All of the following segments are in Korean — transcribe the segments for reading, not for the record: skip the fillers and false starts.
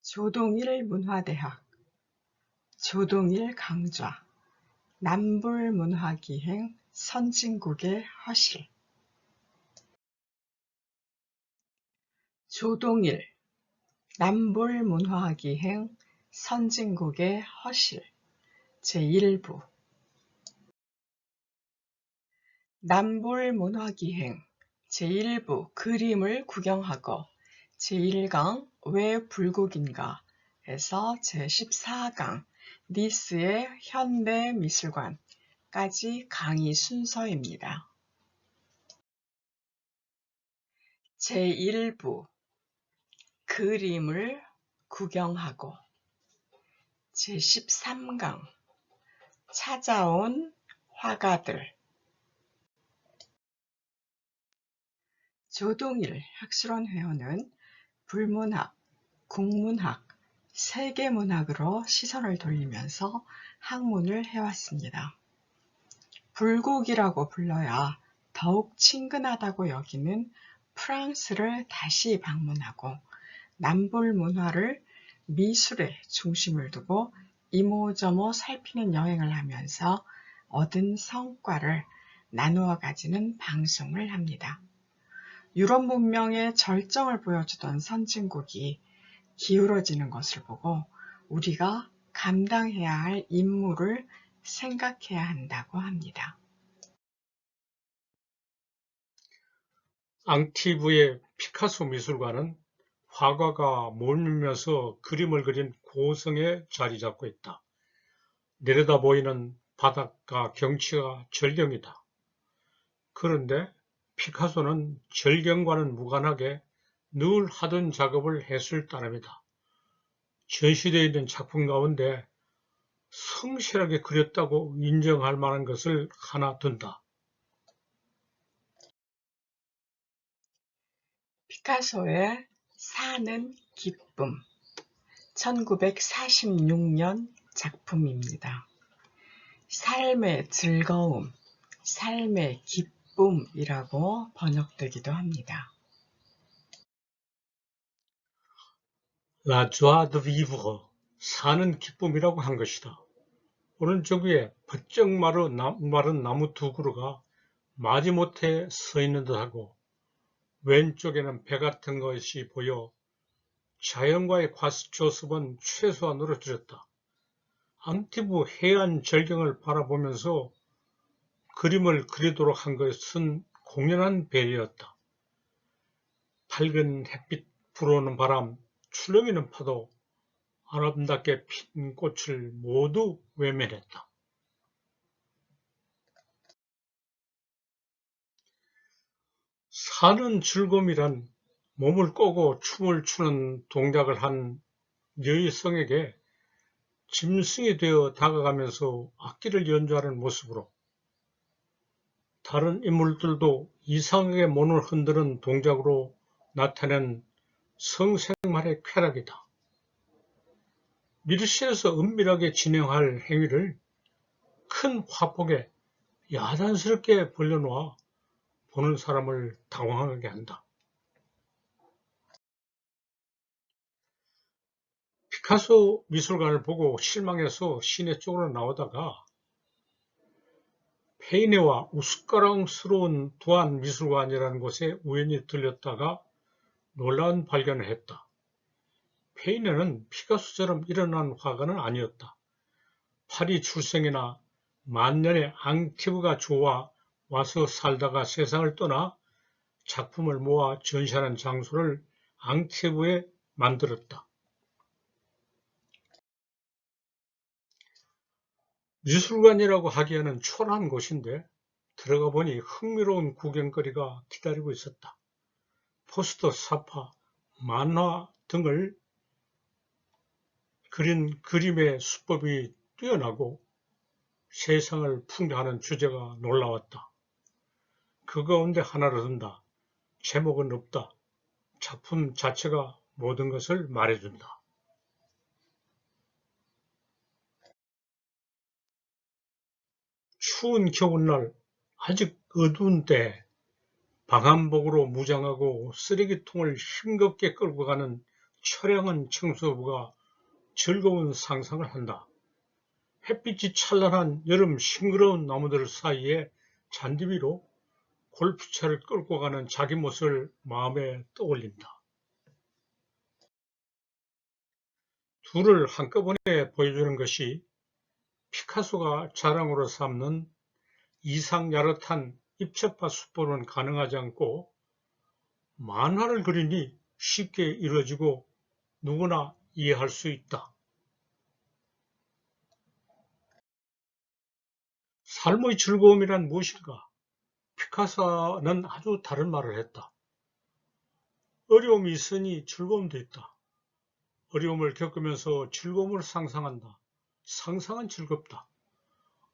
조동일 문화대학, 조동일 강좌, 남불문화기행 선진국의 허실. 조동일, 남불문화기행 선진국의 허실 제1부. 남불문화기행 제1부 그림을 구경하고 제1강 왜 불국인가 에서 제14강 니스의 현대미술관까지 강의 순서입니다. 제1부 그림을 구경하고 제13강 찾아온 화가들. 조동일 학술원 회원은 불문학, 국문학, 세계문학으로 시선을 돌리면서 학문을 해왔습니다. 불국이라고 불러야 더욱 친근하다고 여기는 프랑스를 다시 방문하고 남불문화를 미술에 중심을 두고 이모저모 살피는 여행을 하면서 얻은 성과를 나누어 가지는 방송을 합니다. 유럽 문명의 절정을 보여주던 선진국이 기울어지는 것을 보고 우리가 감당해야 할 임무를 생각해야 한다고 합니다. 앙티브의 피카소 미술관은 화가가 몰밀면서 그림을 그린 고성에 자리 잡고 있다. 내려다 보이는 바닷가 경치가 절경이다. 그런데 피카소는 절경과는 무관하게 늘 하던 작업을 했을 따름이다. 전시되어 있는 작품 가운데 성실하게 그렸다고 인정할 만한 것을 하나 든다. 피카소의 사는 기쁨, 1946년 작품입니다. 삶의 즐거움, 삶의 기쁨이라고 번역되기도 합니다. La joie de vivre, 사는 기쁨이라고 한 것이다. 오른쪽 위에 버쩍 마른 나무 두 그루가 마지못해 서 있는 듯하고 왼쪽에는 배 같은 것이 보여 자연과의 교습은 최소한으로 줄였다. 앙티브 해안 절경을 바라보면서 그림을 그리도록 한 것은 공연한 배려였다. 밝은 햇빛, 불어오는 바람, 출렁이는 파도, 아름답게 핀 꽃을 모두 외면했다. 사는 즐거움이란 몸을 꼬고 춤을 추는 동작을 한 여성에게 짐승이 되어 다가가면서 악기를 연주하는 모습으로 다른 인물들도 이상하게 몸을 흔드는 동작으로 나타낸 성생활의 쾌락이다. 밀실에서 은밀하게 진행할 행위를 큰 화폭에 야단스럽게 벌려놓아 보는 사람을 당황하게 한다. 피카소 미술관을 보고 실망해서 시내 쪽으로 나오다가 페이네와 우스꽝스러운 두안 미술관이라는 곳에 우연히 들렸다가 놀라운 발견을 했다. 페이네는 피카소처럼 일어난 화가는 아니었다. 파리 출생이나 만년의 앙티브가 좋아 와서 살다가 세상을 떠나 작품을 모아 전시하는 장소를 앙티브에 만들었다. 미술관이라고 하기에는 초라한 곳인데 들어가 보니 흥미로운 구경거리가 기다리고 있었다. 포스터, 사파, 만화 등을 그린 그림의 수법이 뛰어나고 세상을 풍자하는 주제가 놀라웠다. 그 가운데 하나를 든다. 제목은 없다. 작품 자체가 모든 것을 말해준다. 추운 겨울날 아직 어두운 때 방한복으로 무장하고 쓰레기통을 싱겁게 끌고 가는 처량한 청소부가 즐거운 상상을 한다. 햇빛이 찬란한 여름 싱그러운 나무들 사이에 잔디 위로 골프차를 끌고 가는 자기 모습을 마음에 떠올린다. 둘을 한꺼번에 보여주는 것이 피카소가 자랑으로 삼는 이상 야릇한 입체파 수법은 가능하지 않고 만화를 그리니 쉽게 이루어지고 누구나 이해할 수 있다. 삶의 즐거움이란 무엇인가? 피카소는 아주 다른 말을 했다. 어려움이 있으니 즐거움도 있다. 어려움을 겪으면서 즐거움을 상상한다. 상상은 즐겁다.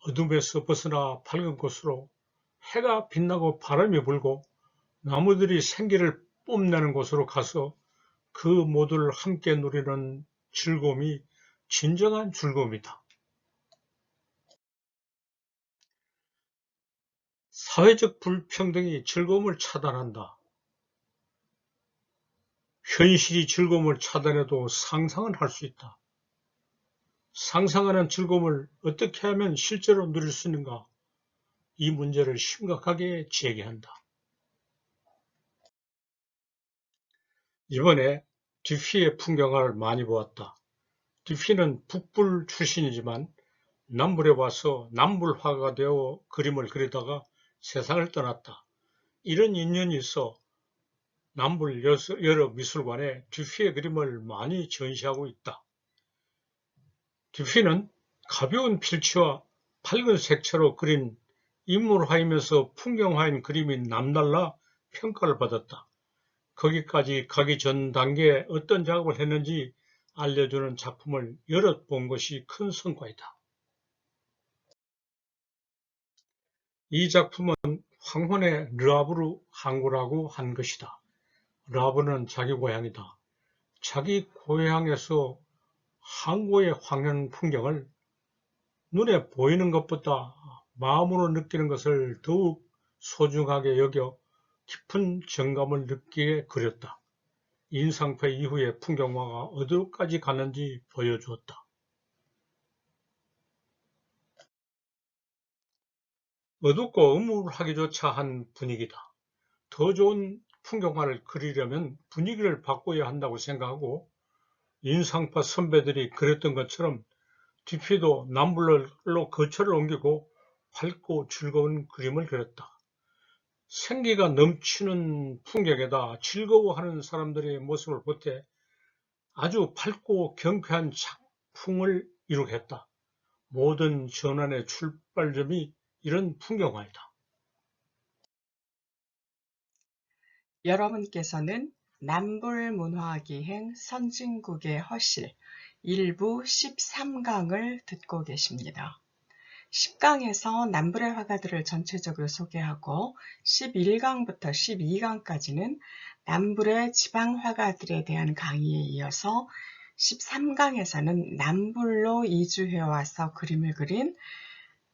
어둠에서 벗어나 밝은 곳으로 해가 빛나고 바람이 불고 나무들이 생기를 뽐내는 곳으로 가서 그 모두를 함께 누리는 즐거움이 진정한 즐거움이다. 사회적 불평등이 즐거움을 차단한다. 현실이 즐거움을 차단해도 상상은 할 수 있다. 상상하는 즐거움을 어떻게 하면 실제로 누릴 수 있는가? 이 문제를 심각하게 제기한다. 이번에 듀피의 풍경을 많이 보았다. 듀피는 북불 출신이지만 남불에 와서 남불화가 되어 그림을 그리다가 세상을 떠났다. 이런 인연이 있어 남불 여러 미술관에 듀피의 그림을 많이 전시하고 있다. 듀피는 가벼운 필치와 밝은 색채로 그린 인물화이면서 풍경화인 그림이 남달라 평가를 받았다. 거기까지 가기 전 단계에 어떤 작업을 했는지 알려주는 작품을 여럿 본 것이 큰 성과이다. 이 작품은 황혼의 르아브르 항구라고 한 것이다. 르아브르는 자기 고향이다. 자기 고향에서 항구의 황혼 풍경을 눈에 보이는 것보다 마음으로 느끼는 것을 더욱 소중하게 여겨 깊은 정감을 느끼게 그렸다. 인상파 이후에 풍경화가 어디까지 갔는지 보여주었다. 어둡고 음울하기조차 한 분위기다. 더 좋은 풍경화를 그리려면 분위기를 바꿔야 한다고 생각하고 인상파 선배들이 그렸던 것처럼 듀피도 남불로 거처를 옮기고 밝고 즐거운 그림을 그렸다. 생기가 넘치는 풍경에다 즐거워하는 사람들의 모습을 볼 때 아주 밝고 경쾌한 작품을 이루게 했다. 모든 전환의 출발점이 이런 풍경화이다. 여러분께서는 남불문화기행 선진국의 허실 일부 13강을 듣고 계십니다. 10강에서 남불의 화가들을 전체적으로 소개하고 11강부터 12강까지는 남불의 지방 화가들에 대한 강의에 이어서 13강에서는 남불로 이주해와서 그림을 그린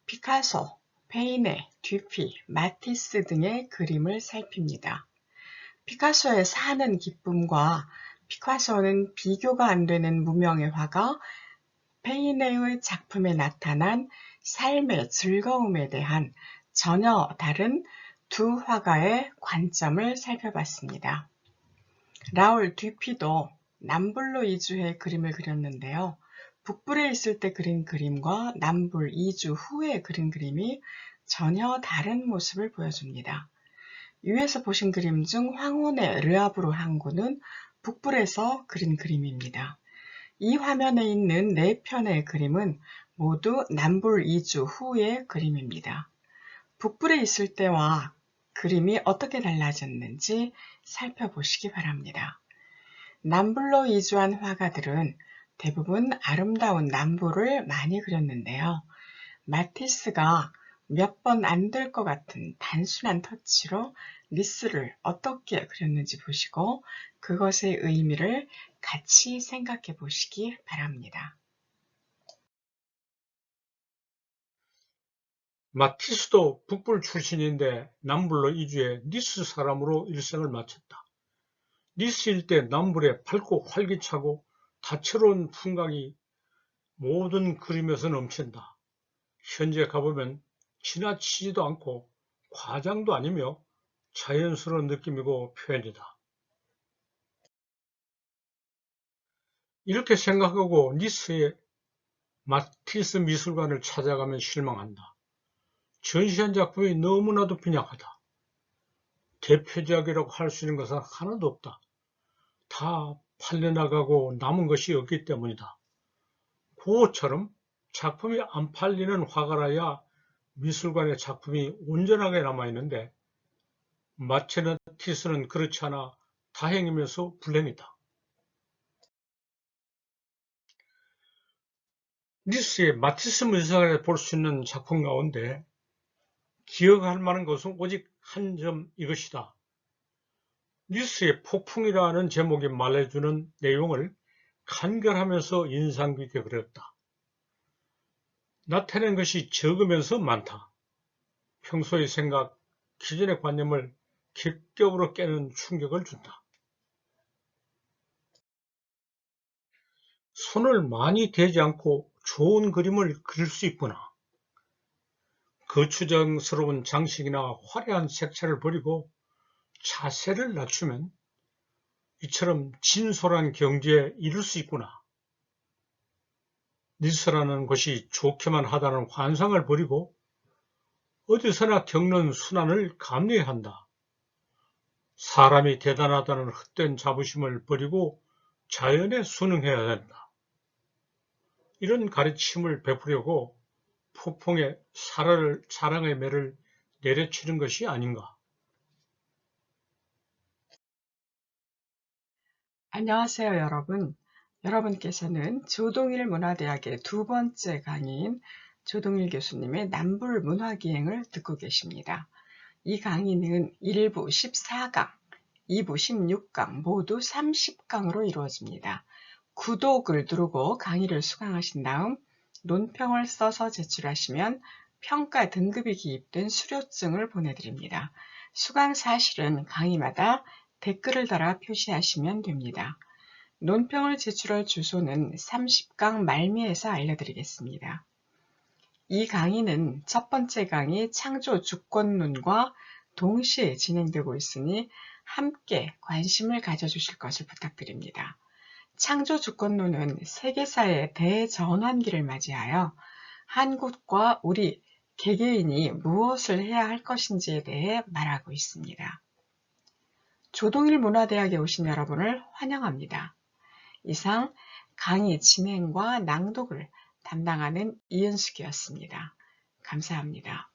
피카소, 페이네, 듀피, 마티스 등의 그림을 살핍니다. 피카소의 사는 기쁨과 피카소는 비교가 안 되는 무명의 화가 페이네의 작품에 나타난 삶의 즐거움에 대한 전혀 다른 두 화가의 관점을 살펴봤습니다. 라울 듀피도 남불로 이주해 그림을 그렸는데요. 북불에 있을 때 그린 그림과 남불 이주 후에 그린 그림이 전혀 다른 모습을 보여줍니다. 위에서 보신 그림 중 황혼의 르아브르 항구는 북불에서 그린 그림입니다. 이 화면에 있는 4편의 그림은 모두 남불 이주 후의 그림입니다. 북불에 있을 때와 그림이 어떻게 달라졌는지 살펴보시기 바랍니다. 남불로 이주한 화가들은 대부분 아름다운 남불을 많이 그렸는데요. 마티스가 몇 번 안 될 것 같은 단순한 터치로 니스를 어떻게 그렸는지 보시고 그것의 의미를 같이 생각해 보시기 바랍니다. 마티스도 북불 출신인데 남불로 이주해 니스 사람으로 일생을 마쳤다. 니스 일대 남불에 밝고 활기차고 다채로운 풍광이 모든 그림에서 넘친다. 현재 가보면 지나치지도 않고 과장도 아니며 자연스러운 느낌이고 표현이다. 이렇게 생각하고 니스의 마티스 미술관을 찾아가면 실망한다. 전시한 작품이 너무나도 빈약하다. 대표작이라고 할 수 있는 것은 하나도 없다. 다 팔려나가고 남은 것이 없기 때문이다. 고어처럼 작품이 안 팔리는 화가라야 미술관의 작품이 온전하게 남아있는데 마체너티스는 그렇지 않아 다행이면서 불행이다. 니스의 마티스 미술관에 볼 수 있는 작품 가운데 기억할 만한 것은 오직 한 점 이것이다. 니스의 폭풍이라는 제목이 말해주는 내용을 간결하면서 인상 깊게 그렸다. 나타낸 것이 적으면서 많다. 평소의 생각, 기존의 관념을 객격으로 깨는 충격을 준다. 손을 많이 대지 않고 좋은 그림을 그릴 수 있구나. 거추장스러운 장식이나 화려한 색채를 버리고 자세를 낮추면 이처럼 진솔한 경지에 이를 수 있구나. 니스라는 것이 좋기만 하다는 환상을 버리고 어디서나 겪는 순환을 감내해야 한다. 사람이 대단하다는 헛된 자부심을 버리고 자연에 순응해야 한다. 이런 가르침을 베푸려고 폭풍에 사랑의 매를 내려치는 것이 아닌가. 안녕하세요, 여러분. 여러분께서는 조동일 문화대학의 두 번째 강의인 조동일 교수님의 남불 문화기행을 듣고 계십니다. 이 강의는 1부 14강, 2부 16강, 모두 30강으로 이루어집니다. 구독을 누르고 강의를 수강하신 다음 논평을 써서 제출하시면 평가 등급이 기입된 수료증을 보내드립니다. 수강 사실은 강의마다 댓글을 달아 표시하시면 됩니다. 논평을 제출할 주소는 30강 말미에서 알려드리겠습니다. 이 강의는 첫 번째 강의 창조 주권론과 동시에 진행되고 있으니 함께 관심을 가져주실 것을 부탁드립니다. 창조 주권론은 세계사의 대전환기를 맞이하여 한국과 우리 개개인이 무엇을 해야 할 것인지에 대해 말하고 있습니다. 조동일 문화대학에 오신 여러분을 환영합니다. 이상 강의 진행과 낭독을 담당하는 이은숙이었습니다. 감사합니다.